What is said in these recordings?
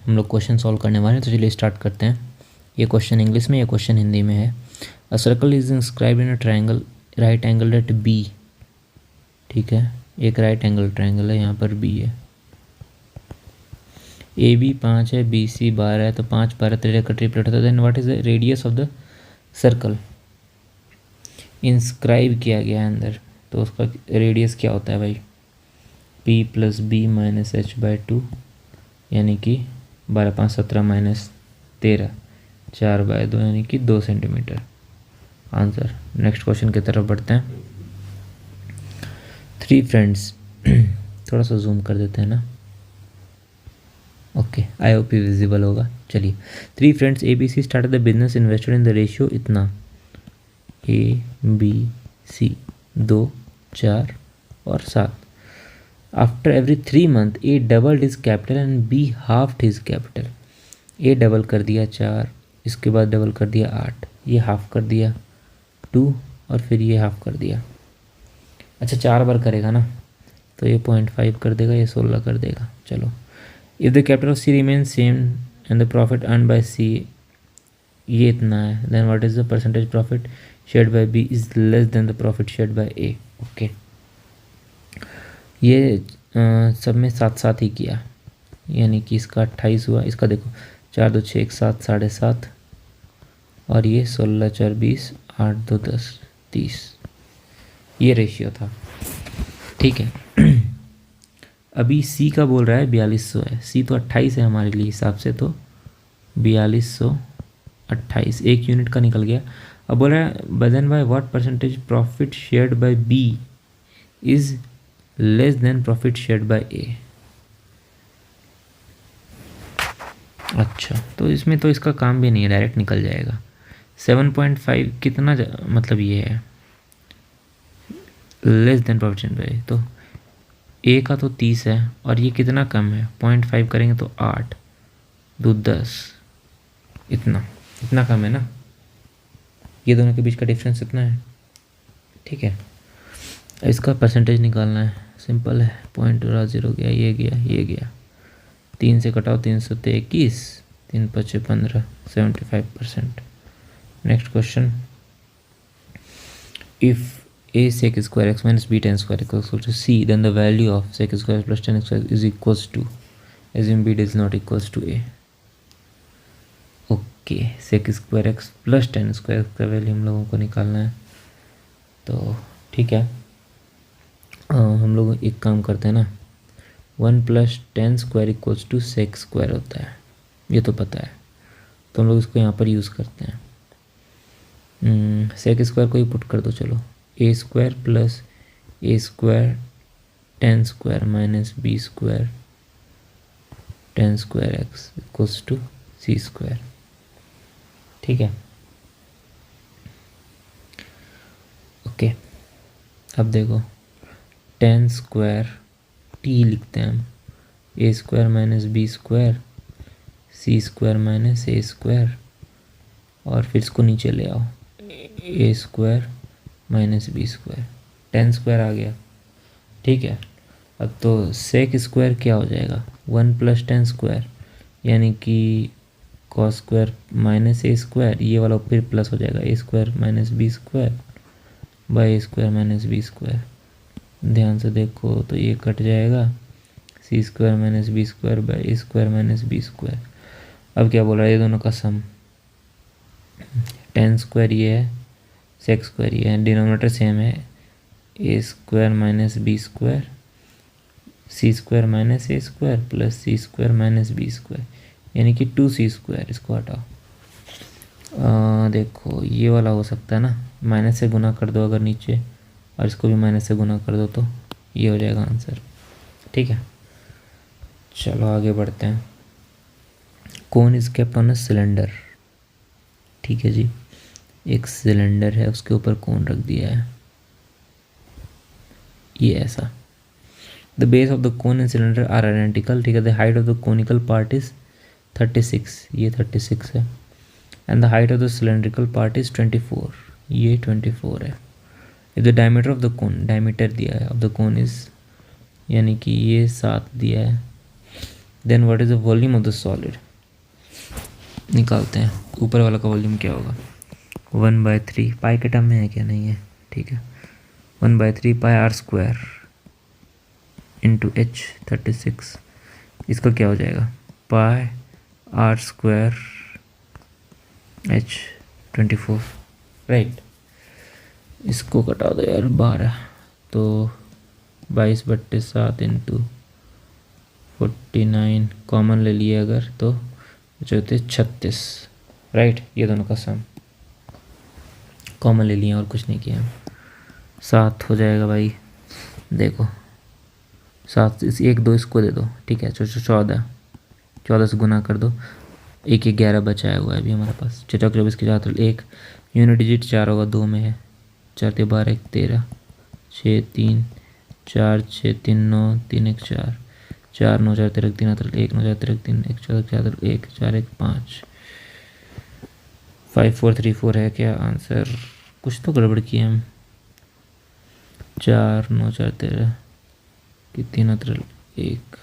हम लोग question solve करने वाले हैं, तो चलिए स्टार्ट करते हैं। ये क्वेश्चन इंग्लिश में, ये क्वेश्चन हिंदी में है। A circle is inscribed in a triangle right angle at B. ठीक है, एक राइट एंगल ट्रायंगल है, यहाँ पर बी है। ए बी 5 है, बी सी 12 है, तो 5 12 13 का ट्रिपलेट होता है। Then what is the radius of the circle? Inscribe किया गया है अंदर, तो उसका रेडियस क्या होता है भाई? p plus b minus h by 2, यानी कि 12 5 17 माइनस 13, 4 बाय 2 यानी कि 2 सेंटीमीटर आंसर। नेक्स्ट क्वेश्चन की तरफ बढ़ते हैं। 3 फ्रेंड्स थोड़ा सा जूम कर देते हैं ना, ओके, आई होप विजिबल होगा। चलिए, 3 friends A B C start the business invested in the ratio इतना, ए बी सी 2 4 और 7। After every 3 month A doubled his capital and B halved his capital. A double कर दिया 4, इसके बाद double कर दिया 8, ये हाफ कर दिया 2 और फिर ये हाफ कर दिया। अच्छा 4 बार करेगा ना, तो ये 0.5 कर देगा, ये 16 कर देगा। चलो, if the capital of C remain same and the profit earn by C, ये इतना है, then what is the percentage profit shared by B is less than the profit shared by A. Okay, ये सब में 7 7 ही किया, यानी कि इसका 28 हुआ। इसका देखो 4 2 6 1 7 7.5, और ये 16 4 20 8 2 10 30, ये रेशियो था। ठीक है अभी सी का बोल रहा है 4200 है, सी तो 28 है हमारे लिए हिसाब से, तो 4228 1 यूनिट का निकल गया। अब बोल रहा है वजन by what percentage profit shared by B is less than profit shared by A. अच्छा, तो इसमें तो इसका काम भी नहीं है, डायरेक्ट निकल जाएगा। 7.5 कितना मतलब ये है less than profit shared bye, तो ए का तो 30 है और ये कितना कम है, 0.5 करेंगे तो 8 2 10, इतना कम है ना, ये दोनों के बीच का डिफरेंस इतना है। ठीक है, इसका परसेंटेज निकालना है, सिंपल है। 0.0 गया, ये गया, ये गया, 3 से कटाओ 3 से 21, 3 5 15, 75%। Next question, if a sec square x minus b tan square equals to c, then the value of sec square plus tan square is equals to, assume b is not equals to a। Okay, sec square x plus tan square का value हम लोगों को निकालना है, तो ठीक है। हम लोग एक काम करते हैं ना, 1 plus tan square equals to sec square होता है, ये तो पता है, तो हम लोग इसको यहाँ पर यूज़ करते हैं। sec स्क्वायर को ही पुट कर दो, चलो, a square plus a square tan square minus b square tan square x equals to c square. ठीक है, ओके। अब देखो tan स्क्वायर टी लिखते हैं हम, a square minus b square c square minus a square, और फिर इसको नीचे ले आओ, a square minus b square, tan square आ गया। ठीक है, अब तो सेक स्क्वायर क्या हो जाएगा, 1 प्लस tan स्क्वायर, यानी कि cos square minus a square, ये वाला फिर प्लस हो जाएगा, a square minus b square by A square minus b square. ध्यान से देखो तो ये कट जाएगा, c square minus b square by A square minus b square. अब क्या बोल रहा है, ये दोनों का सम, tan स्क्वायर ये है, सेक स्क्वायर ये है, डिनोमिनेटर सेम है, ए square minus b square c square minus a square plus C square minus b square, यानी कि 2c स्क्वायर। इसको हटाओ, देखो ये वाला हो सकता है ना, माइनस से गुना कर दो अगर नीचे, और इसको भी माइनस से गुना कर दो, तो ये हो जाएगा आंसर। ठीक है, चलो आगे बढ़ते हैं। Cone is kept on a cylinder. ठीक है जी, एक सिलेंडर है, उसके ऊपर कोन रख दिया है, ये ऐसा। The base of the cone and cylinder are identical. ठीक है, the height of the conical part is 36, ये 36 है, and the height of the cylindrical part is 24, ये 24 है। If the diameter of the cone, diameter दिया है of the cone is, यानी कि ये 7 दिया है, then what is the volume of the solid, निकालते हैं। ऊपर वाला का वॉल्यूम क्या होगा, 1/3, पाई के टर्म में है क्या, नहीं है, ठीक है, 1/3 pi r square into H 36, इसका क्या हो जाएगा, पाई आर स्क्वायर एच 24, राइट। इसको कटा दो यार 12, तो 22/7 इंटू 49 कॉमन ले लिए अगर, तो जो होते 36, राइट। ये दोनों का सम कॉमन ले लिए और कुछ नहीं किया, 7 हो जाएगा भाई। देखो 7 इस 1 2 इसको दे दो, ठीक है, 14 से गुना कर दो, 11 बचाया हुआ है अभी हमारे पास, 24 के 4 1 यूनिट डिजिट 4 होगा, 2 में है, 4 3 12 1 13, 6 3 4 6 3 9 3 1 4 4 9 4 13 3 1 9 4 13 3 1 4 4 1 4 1 5 5 4 3 4 है क्या आंसर, कुछ तो गड़बड़ किया हम, 4 9 4 13 कि 3 1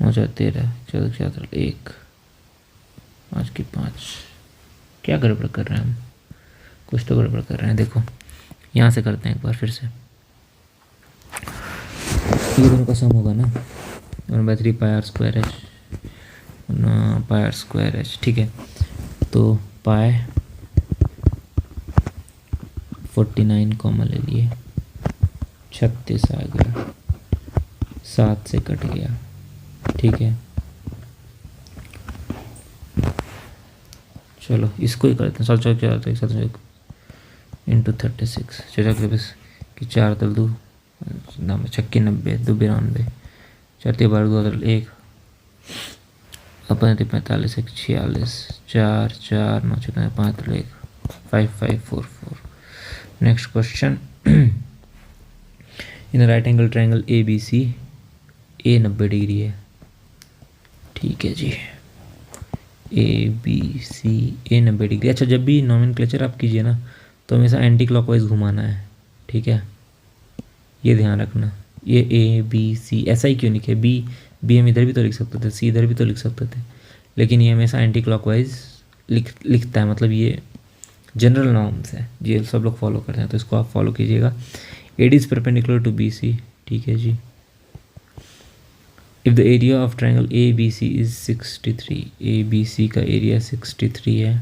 9 4 13 4 4 1 5 की 5, क्या गड़बड़ कर रहे हैं हम, कुछ तो गड़बड़ कर रहे हैं। देखो यहाँ से करते हैं एक बार फिर से, ये दोनों का सम होगा ना, 1/3 pi r square h, pi r square h, ठीक है, तो पाई 49 कॉमन ले लिए, 36 आ गया, 7 से कट गया, ठीक है। चलो इसको ही करते हैं, 7 क्या आता है, 7 इंटू 36, 36 कि 4 तल 2 छक्की 90 2 92, 4 3 12 2 1 अपन 45 1 46 4 4 9 6 5 1 5 5 4 4। Next question, in right angle triangle A B C, A 90 degree है, ठीक है जी, ए बी सी ए 90 डिग्री। अच्छा, जब भी नॉमेनक्लेचर आप कीजिए ना तो हमेशा एंटी क्लॉकवाइज घुमाना है, ठीक है, ये ध्यान रखना। ये ए बी सी ऐसा ही क्यों लिखे, बी हम इधर भी तो लिख सकते थे, सी इधर भी तो लिख सकते थे, लेकिन ये हमेशा एंटी क्लॉकवाइज लिखता है, मतलब ये जनरल नॉर्म्स है, ये सब लोग फॉलो करते हैं, तो इसको आप फॉलो कीजिएगा। AD is perpendicular to B C, ठीक है जी। If the area of triangle A B C is 63, A B C का एरिया 63 है,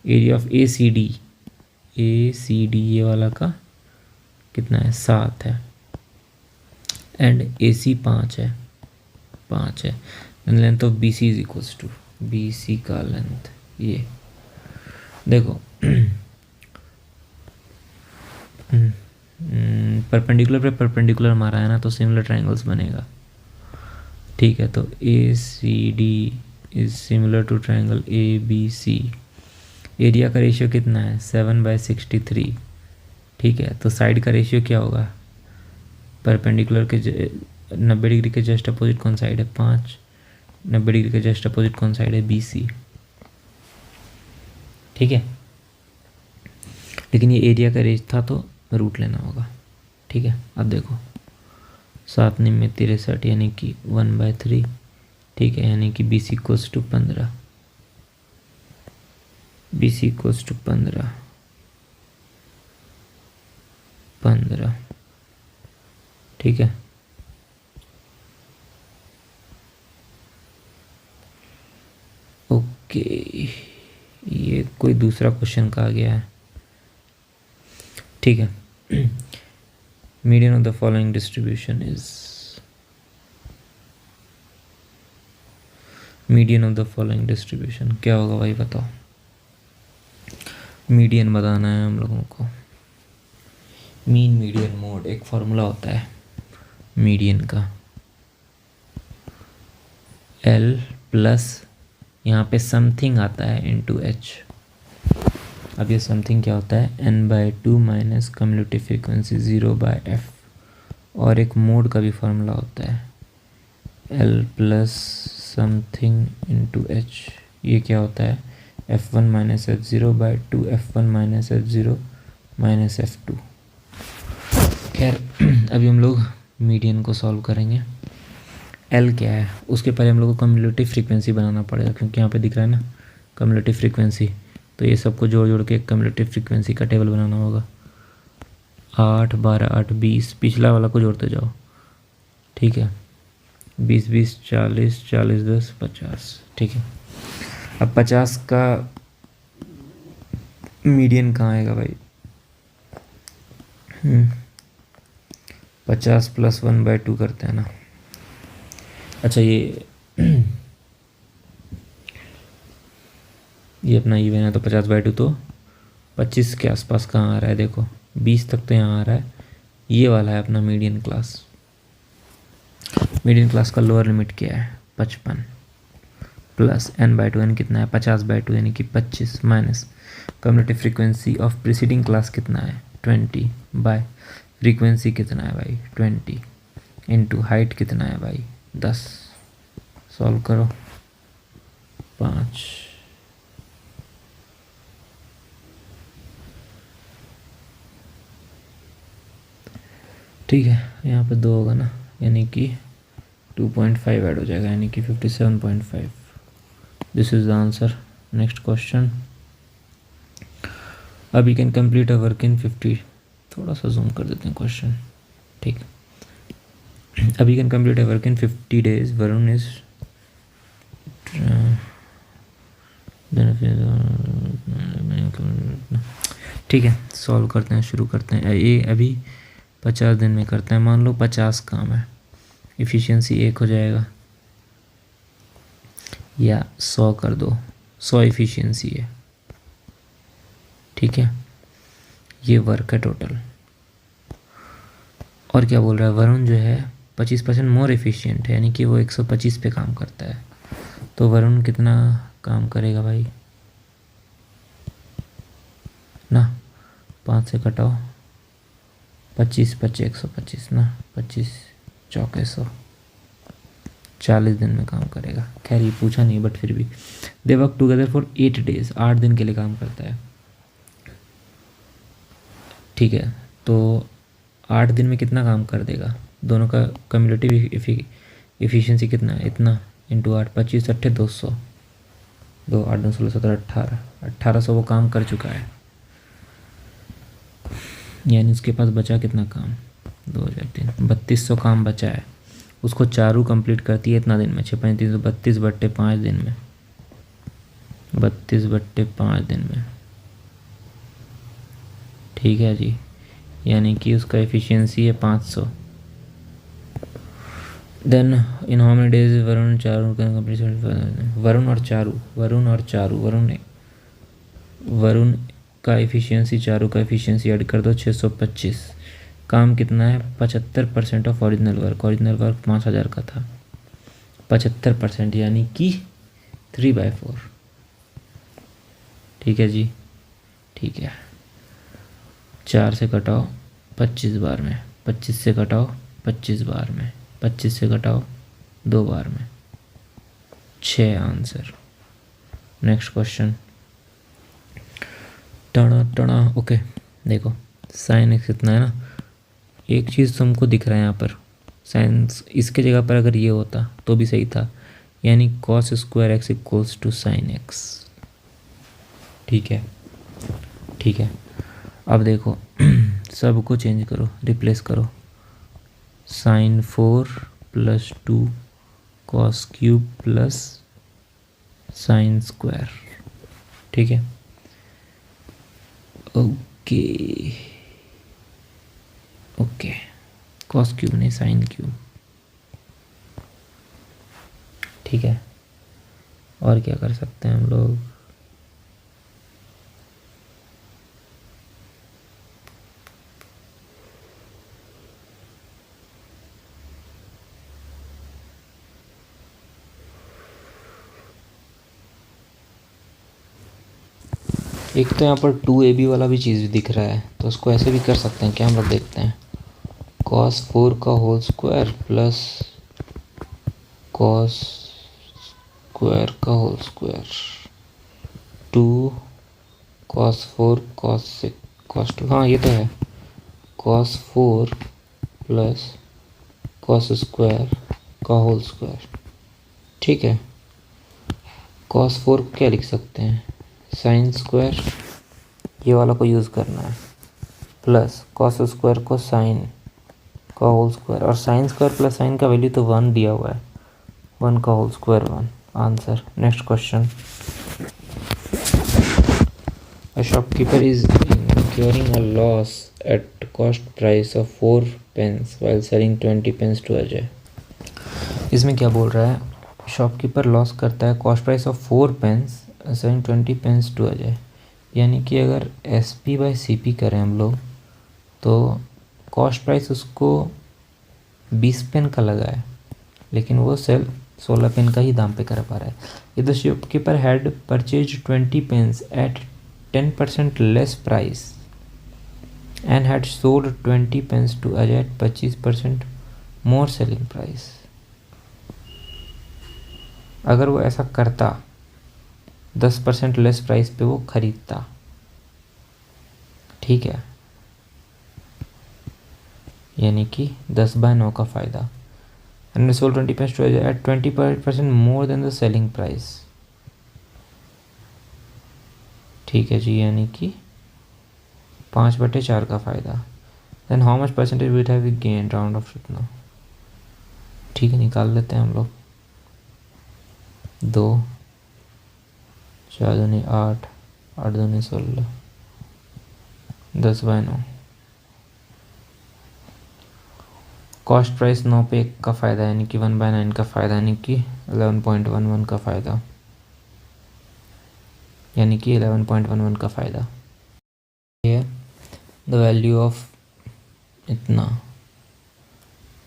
area of A C D ये वाला का कितना है, 7 है, एंड ए सी 5 है, length of B C is equals to, B C का लेंथ, ये देखो परपेंडिकुलर पे परपेंडिकुलर मारा है ना, तो सिमिलर ट्रायंगल्स बनेगा, ठीक है। तो A C D is similar to triangle A B C, area का रेशियो कितना है, 7/63, ठीक है। तो साइड का रेशियो क्या होगा, परपेंडिकुलर के 90 डिग्री के जस्ट अपोजिट कौन साइड है, 5, 90 डिग्री के जस्ट अपोजिट कौन साइड है, बी सी, ठीक है। लेकिन ये एरिया का रेंज था तो रूट लेना होगा, ठीक है। अब देखो 7 में 63 यानी कि 1/3, ठीक है, यानी कि B C equals to 15, B C equals to 15, ठीक है। ओके, ये कोई दूसरा क्वेश्चन का आ गया है, ठीक है। Median of the following distribution is, median of the following distribution क्या होगा भाई बताओ, मीडियन बताना है हम लोगों को। मीन मीडियन मोड एक फॉर्मूला होता है मीडियन का, L प्लस यहाँ पे समथिंग आता है इंटू एच। अब ये समथिंग क्या होता है, n/2 minus cumulative frequency 0/f, और एक मोड का भी फॉर्मूला होता है L plus something into H. ये क्या होता है, f1 minus f0/2 f1 minus f0 minus f2। खैर अभी हम लोग मीडियन को सॉल्व करेंगे। एल क्या है, उसके पहले हम लोग को कम्युलेटिव फ्रीक्वेंसी बनाना पड़ेगा, क्योंकि यहाँ पे दिख रहा है ना कम्युलेटिव फ्रीक्वेंसी। तो ये सबको जोड़ जोड़ के एक कम्युलेटिव फ्रीक्वेंसी का टेबल बनाना होगा। 8 12 8 20, पिछला वाला को जोड़ते जाओ, ठीक है। 20 20 40 40 10 50, ठीक है। अब 50 का मीडियन कहाँ आएगा भाई? 50 + 1/2 करते हैं ना। अच्छा ये ये अपना इवन है, तो 50/2 तो 25 के आसपास कहाँ आ रहा है? देखो 20 तक तो यहाँ आ रहा है। ये वाला है अपना मीडियन क्लास। मीडियन क्लास का लोअर लिमिट क्या है? 55 प्लस n/2, n कितना है? 50/2 यानी कि 25 minus cumulative frequency of preceding class कितना है? 20 बाय फ्रीक्वेंसी कितना है भाई? 20 इंटू हाइट कितना है भाई? 10। सॉल्व करो। 5 ठीक है, यहाँ पे 2 होगा ना, यानी कि 2.5 ऐड हो जाएगा, यानी कि 57.5। This is the answer. Next question. अब you can complete a work in 50, थोड़ा सा जूम कर देते हैं क्वेश्चन, ठीक। अब you can complete a work in 50 days। Varun is ठीक है, सॉल्व करते हैं, शुरू करते हैं। ये अभी 50 दिन में करते हैं। मान लो 50 काम है, इफ़िशियंसी 1 हो जाएगा, या 100 कर दो, 100 इफ़िशियंसी है, ठीक है। ये वर्क है टोटल। और क्या बोल रहा है? वरुण जो है 25% मोर एफिशिएंट है, यानी कि वो 125 पे काम करता है। तो वरुण कितना काम करेगा भाई? ना 5 से कटाओ, 25 25 125 ना, 25 चौके 100, 40 दिन में काम करेगा। खैर ये पूछा नहीं, बट फिर भी। They work together for 8 days, 8 दिन के लिए काम करता है, ठीक है। तो 8 दिन में कितना काम कर देगा? दोनों का कम्युलेटिव इफ़िशियंसी कितना है? इतना इंटू 8, 25 8 200, 2 8 2 16 17 18, 1800 वो काम कर चुका है, यानी उसके पास बचा कितना काम? 2003, 3200 काम बचा है। उसको चारू कंप्लीट करती है इतना दिन में, 6 5 332/5 दिन में, 32/5 दिन में, ठीक है जी। यानी कि उसका एफिशिएंसी है 500। Then in how many days Varun Charu complete? Varun का एफिशिएंसी, चारू का एफिशिएंसी ऐड कर दो, 625। काम कितना है? 75% of original work. Original work 5000 का था, 75% यानी कि 3/4, ठीक है जी, ठीक है। 4 से कटाओ 25 बार में, 25 से कटाओ 25 बार में, 25 से घटाओ 2 बार में, 6 आंसर। Next question. टना टना, ओके। देखो साइन एक्स कितना है ना, एक चीज़ तुमको दिख रहा है यहाँ पर, साइंस इसके जगह पर अगर ये होता तो भी सही था, यानी cos square x equals to sine x, ठीक है, ठीक है। अब देखो सबको चेंज करो, रिप्लेस करो। sin 4 + 2 cos cube plus sine square, ठीक है। ओके ओके, cos क्यूब नहीं, साइन क्यूब, ठीक है। और क्या कर सकते हैं हम लोग? एक तो यहाँ पर 2ab वाला भी चीज़ दिख रहा है, तो उसको ऐसे भी कर सकते हैं क्या? हम लोग देखते हैं। cos 4 का whole square plus cos square का whole square, 2 cos 4 cos 6 cos 2, हाँ ये तो है। cos 4 प्लस cos स्क्वायर का होल स्क्वायर। ठीक है, cos 4 को क्या लिख सकते हैं, साइन स्क्वायर, ये वाला को यूज़ करना है, प्लस cos स्क्वायर को साइन का होल स्क्वायर, और साइन स्क्वायर प्लस साइन का वैल्यू तो 1 दिया हुआ है, 1 का whole square 1 answer. Next question, a shopkeeper is incurring a loss at cost price of 4 pence while selling 20 pence to Ajay। इसमें क्या बोल रहा है, शॉपकीपर लॉस करता है cost price of 4 pens selling 20 pens to Ajay. यानी कि अगर SP बाई CP करें हम लोग तो कॉस्ट प्राइस उसको 20 पेन का लगा है, लेकिन वो सेल 16 पेन का ही दाम पे कर पा रहा है। If the shopkeeper had purchase 20 pens at 10% less price and had sold 20 pens to Ajay at 25% more selling price. अगर वो ऐसा करता, 10% लेस प्राइस पे वो खरीदता, ठीक है, यानी कि 10/9 का फ़ायदा, and sold 20 pens to Ajay at 20% more than the selling price. ठीक है जी, यानी कि 5/4 का फ़ायदा। Then how much percentage will have we gain, round off कितना, ठीक है, निकाल लेते हैं हम लोग। 2 4 दूनी 8, 8 दूनी 16, 10/9। कॉस्ट प्राइस 9 पे 1 का फ़ायदा, यानी कि 1/9 का फ़ायदा, यानी कि 11.11 का फ़ायदा, यानी कि 11.11 का फ़ायदा। ये द वैल्यू ऑफ इतना,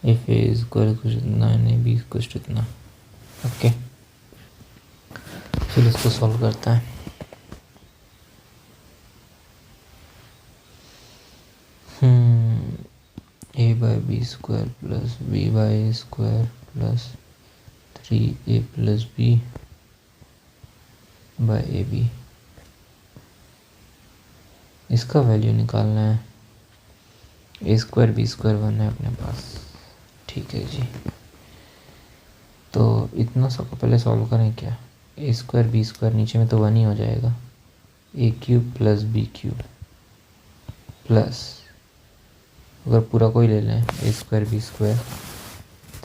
if A is equal to इतना एंड बी इक्वल टू इतना। ओके, चलो इसको सॉल्व करते हैं। A by B square plus B by A square plus 3A plus B by A B, इसका वैल्यू निकालना है। A स्क्वायर बी स्क्वायर 1 है अपने पास, ठीक है जी। तो इतना सबको पहले सॉल्व करें क्या, A स्क्वायर बी स्क्वायर नीचे में तो 1 ही हो जाएगा, A³ प्लस B³ प्लस, अगर पूरा कोई ले लें, A square B square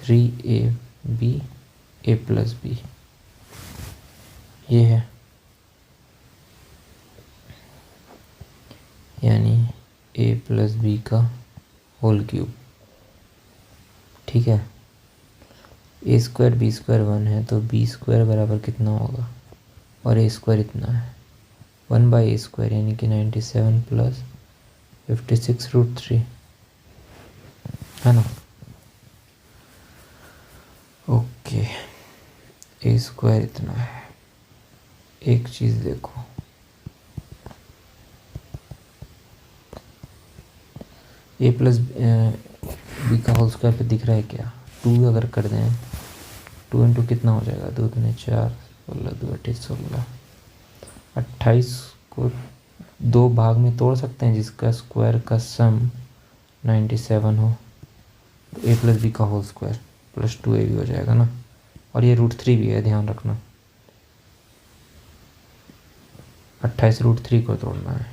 3AB A plus B, ये है, यानी A प्लस बी का होल क्यूब। ठीक है, A स्क्वायर बी स्क्वायर 1 है तो बी स्क्वायर बराबर कितना होगा, और A स्क्वायर इतना है, 1/A स्क्वायर, यानी कि 97 प्लस 56√3, है ना। ओके, A स्क्वायर इतना है। एक चीज़ देखो, A प्लस बी का होल स्क्वायर पे दिख रहा है क्या, 2 अगर कर दें, 2 इंटू कितना हो जाएगा, 2 दूनी 4, 16 2 28 16, 28 को 2 भाग में तोड़ सकते हैं जिसका स्क्वायर का सम 97 हो, तो A प्लस बी का होल स्क्वायर प्लस 2A भी हो जाएगा ना, और ये √3 भी है, ध्यान रखना, 28 √3 को तोड़ना है।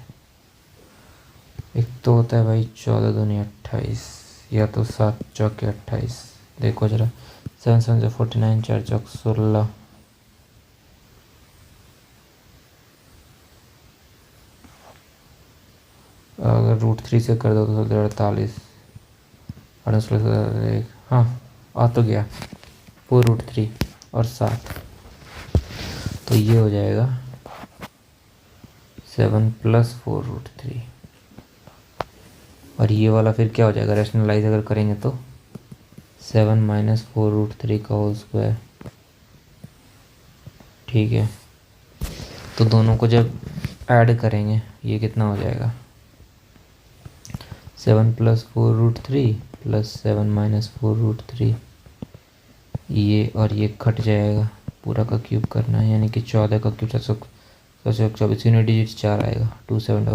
एक तो होता है भाई 14 दूनी 28, या तो 7 चौके 28, देखो जरा, 7 7 49, 4 चौक 16, अगर √3 से कर दो तो 48, 48, हाँ आ तो गया, 4√3 और 7, तो ये हो जाएगा 7 प्लस 4√3, और ये वाला फिर क्या हो जाएगा, रैशनलाइज अगर करेंगे तो 7 माइनस 4√3 का होल स्क्वायर। ठीक है, तो दोनों को जब ऐड करेंगे ये कितना हो जाएगा, 7 प्लस 4√3 प्लस 7 माइनस 4√3, ये और ये कट जाएगा, पूरा का क्यूब करना है, यानी कि 14 का क्यूब 724, डिजिट 4 आएगा, 27